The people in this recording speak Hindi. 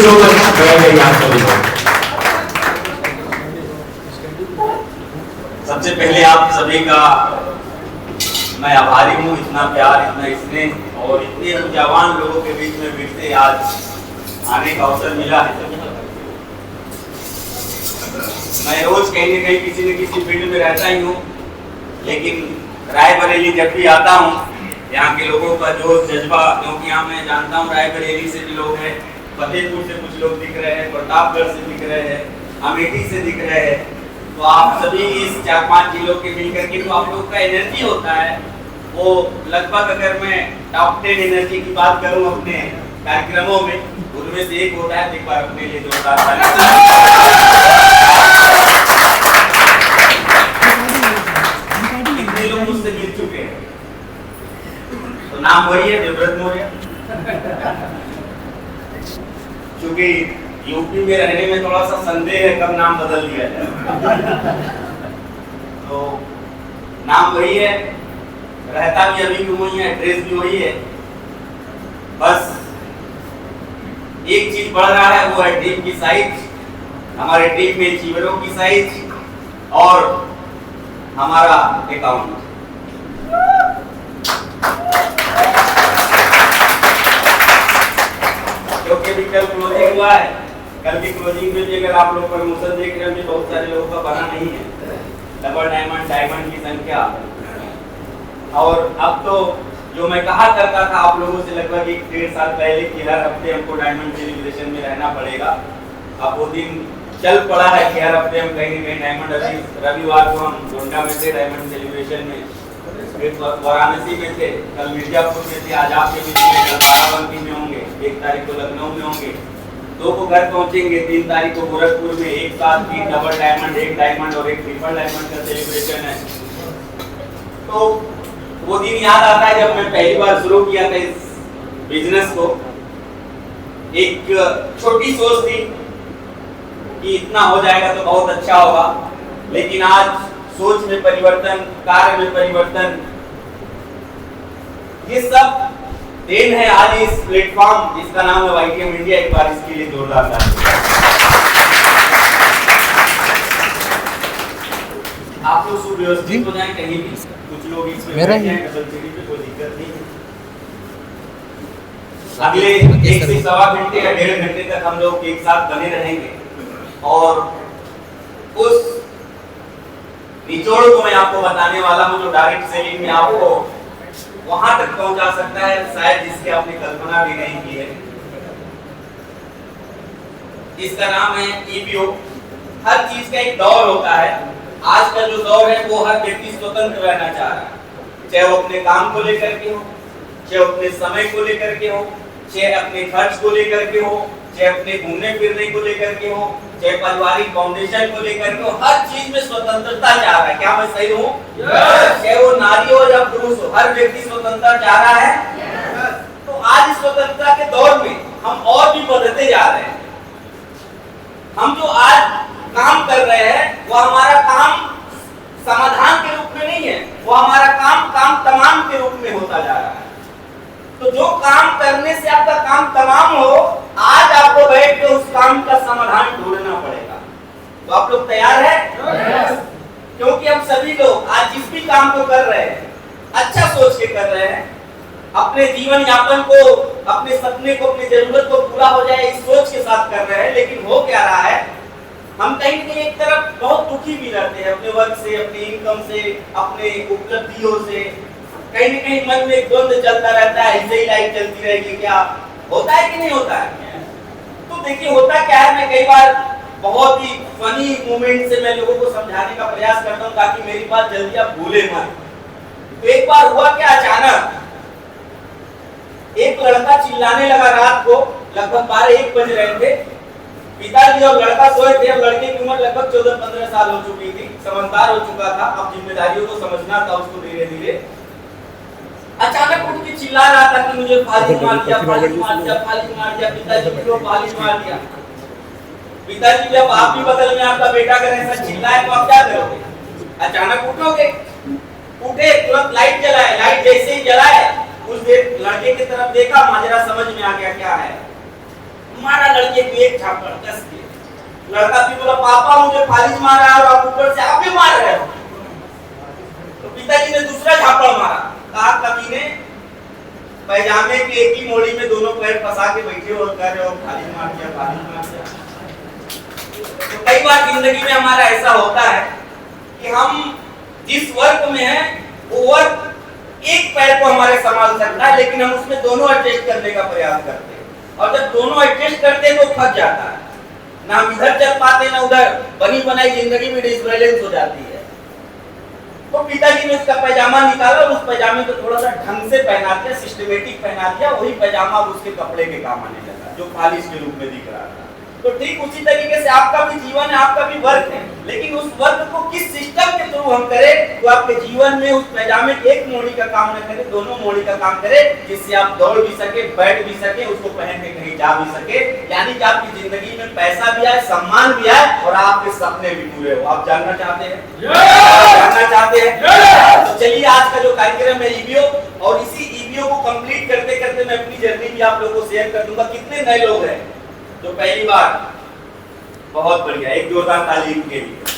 यू मच बैठ गई आप सभी को। सबसे पहले आप सभी का मैं आभारी हूँ, इतना प्यार, इतना स्नेह और इतने जवान लोगों के बीच में मिलते आज आने का अवसर मिला है। मैं रोज कहीं न कहीं किसी न किसी फील्ड में रहता ही हूँ, लेकिन रायबरेली जब भी आता हूँ, यहाँ के लोगों का जो जज्बा, क्योंकि यहाँ मैं जानता हूँ रायबरेली से भी लोग हैं, फतेहपुर से कुछ लोग दिख रहे हैं, प्रतापगढ़ से दिख रहे हैं, अमेठी से दिख रहे हैं, तो आप सभी इस 4-5 जिलों के मिलकर के जो आप लोग का एनर्जी होता है वो लगभग, अगर मैं टॉप 10 एनर्जी की बात करूं अपने कार्यक्रमों में, उनमें से एक होता है। एक बार अपने लिए जोरदार कितने लोग मुझसे मिल चुके हैं, तो नाम वही है, देवव्रत मौर्य। क्योंकि यूपी में रहने में थोड़ा सा संदेह है कब नाम बदल दिया जाए, तो नाम वही है, रहता भी अभी भी वही है, एड्रेस भी वही है, बस एक चीज बढ़ रहा है, वो है टीम की साइज, हमारे टीम में चीवरों की साइज और हमारा अकाउंट। क्योंकि भी कल क्लोजिंग हुआ है, कल की क्लोजिंग में भी अगर आप लोग प्रमोशन देख रहे हैं, बहुत सारे लोगों का बना नहीं है, डबल डायमंड की संख्या। और अब तो जो मैं कहा करता था आप लोगों से लगभग 1-1.5 साल पहले कि हर हफ्ते हमको डायमंड सेलिब्रेशन में रहना पड़ेगा, अब वो दिन चल पड़ा है कि हर हफ्ते हम कहीं न कहीं डायमंड। अभी रविवार को हम गोंडा में थे डायमंड सेलिब्रेशन में, फिर वाराणसी में थे, कल मिर्जापुर में थे, आज आपके बीच में, कल बाराबंकी में होंगे, 1 तारीख को लखनऊ में होंगे, 2 को घर पहुंचेंगे, 3 तारीख को गोरखपुर में। एक साथ 3 डबल डायमंड, 1 डायमंड और 1 ट्रिपल डायमंड का सेलिब्रेशन है। तो वो दिन याद आता है जब मैं पहली बार शुरू किया था इस बिजनेस को। एक छोटी सोच थी कि इतना हो जाएगा तो बहुत अच्छा होगा, लेकिन आज सोच में परिवर्तन, कार्य में परिवर्तन, ये सब देन है आज इस प्लेटफॉर्म जिसका नाम है YTM इंडिया। एक बार इसके लिए जोरदार तालियां। आप लोग सुव्यवस्थित हो जाएं, कहीं भी कुछ लोग इसमें बैठ जाएं, डबल सीढ़ी पे, कोई दिक्कत नहीं है। अगले 1 से 1.25 घंटे या 1.5 घंटे तक हम लोग एक साथ बने रहेंगे और उस निचोड़ को मैं आपको बताने वाला हूं जो डायरेक्ट सेलिंग में आपको वहां तक पहुंचा सकता है शायद जिसकी आपने कल्पना भी नहीं की है। इसका नाम है EPO। हर चीज का एक दौर होता है। आज का जो दौर है वो हर व्यक्ति स्वतंत्र रहना चाह रहा है, चाहे वो अपने काम को लेकर के हो, चाहे अपने समय को लेकर के हो, चाहे अपने खर्च को लेकर के हो, चाहे अपने घूमने फिरने को लेकर के हो, चाहे पारिवारिक फाउंडेशन को लेकर के हो, हर चीज में स्वतंत्रता चाह रहा है। क्या मैं सही हूँ? चाहे वो नारी हो या पुरुष हो, हर व्यक्ति स्वतंत्रता चाह रहा है। तो आज इस स्वतंत्रता के दौर में हम और भी बदलते जा रहे हैं। हम जो आज काम कर रहे हैं वो हमारा काम समाधान के रूप में नहीं है, वो हमारा काम तमाम के रूप में होता जा रहा है। तो जो काम करने से आपका काम तमाम हो, आज आपको बैठ के उस काम का समाधान ढूंढना पड़ेगा। तो आप लोग तैयार हैं? क्योंकि हम सभी लोग आज जिस भी काम को कर रहे हैं अच्छा सोच के कर रहे हैं, अपने जीवन यापन को, अपने सपने को, अपनी जरूरत को पूरा हो जाए इस सोच के साथ कर रहे हैं। लेकिन हो क्या रहा है, हम कहीं न कहीं एक तरफ बहुत दुखी भी रहते हैं अपने वर्क से, अपनी इनकम से, अपने उपलब्धियों से। कहीं न कहीं मन में एक द्वंद्व चलता रहता है, ऐसे ही लाइफ चलती रहेगी, क्या होता है कि नहीं होता है? तो देखिए होता क्या है, मैं कई बार बहुत ही फनी मोमेंट से मैं लोगों को समझाने का प्रयास करता हूँ ताकि मेरी बात जल्दी आप भूले मत। तो एक बार हुआ क्या, अचानक एक लड़का चिल्लाने लगा रात को, लगभग 12-1 बज रहे थे। पिताजी और लड़का सोए थे। अब लड़के की उम्र लगभग 14-15 साल हो चुकी थी, समझदार हो चुका था, अब जिम्मेदारियों को समझना था उसको धीरे धीरे। अचानक उठ के चिल्ला रहा था कि मुझे फाली मार दिया, फाली मार दिया, फाली मार दिया, पिताजी को फाली मार दिया। पिताजी जब आप भी बदल में आपका बेटा अगर ऐसा चिल्लाए तो आप क्या करोगे? अचानक उठोगे। उठे, तुरंत लाइट जलाए, लाइट जैसे ही जलाए उस लड़के की तरफ देखा, माजरा समझ में आ गया क्या है। मारा, पिताजी को एक झापड़ कस के। लड़का भी बोला पापा मुझे फालिज मारा है और आप ऊपर से आप भी मार रहे हो। तो पिताजी ने दूसरा झापड़ मारा। कहा कभी ने पैजामे के एक ही मोड़ी में दोनों पैर फंसा के बैठे और कर रहे हो फालिज मार दिया फालिज मार दिया। तो कई बार जिंदगी में हमारा ऐसा होता है कि हम जिस वर्क में है वो वर्क एक पैर को हमारे संभाल सकता है, लेकिन हम उसमें दोनों एडजस्ट करने का प्रयास करते हैं और जब दोनों एडजस्ट करते हैं तो फंस जाता है। ना हम इधर चल पाते ना उधर, बनी बनाई जिंदगी में डिसबैलेंस हो जाती है। तो पिताजी ने उसका पैजामा निकाला और उस पैजामे को थोड़ा सा ढंग से पहना दिया, सिस्टमेटिक पहना दिया। वही पैजामा उसके कपड़े के काम आने लगा जो फालिज के रूप में दिख रहा था। तो ठीक उसी तरीके से आपका भी जीवन है, आपका भी वर्क है, लेकिन उस वर्क को किस सिस्टम के थ्रू हम करें तो आपके जीवन में उस पैजामे एक मोड़ी का काम न करें, दोनों मोड़ी का काम करें, जिससे आप दौड़ भी सके, बैठ भी सके, उसको पहन के कहीं जा भी सके। यानी कि आपकी जिंदगी में पैसा भी आए, सम्मान भी आए और आपके सपने भी पूरे हो। आप जानना चाहते हैं? जानना चाहते हैं? तो चलिए आज का जो कार्यक्रम है ईवीओ, और इसी ईवीओ को कंप्लीट करते करते मैं अपनी जर्नी भी आप लोगों को शेयर कर दूंगा। कितने नए लोग हैं जो पहली बार? बहुत बढ़िया, एक जोरदार तालीम के लिए।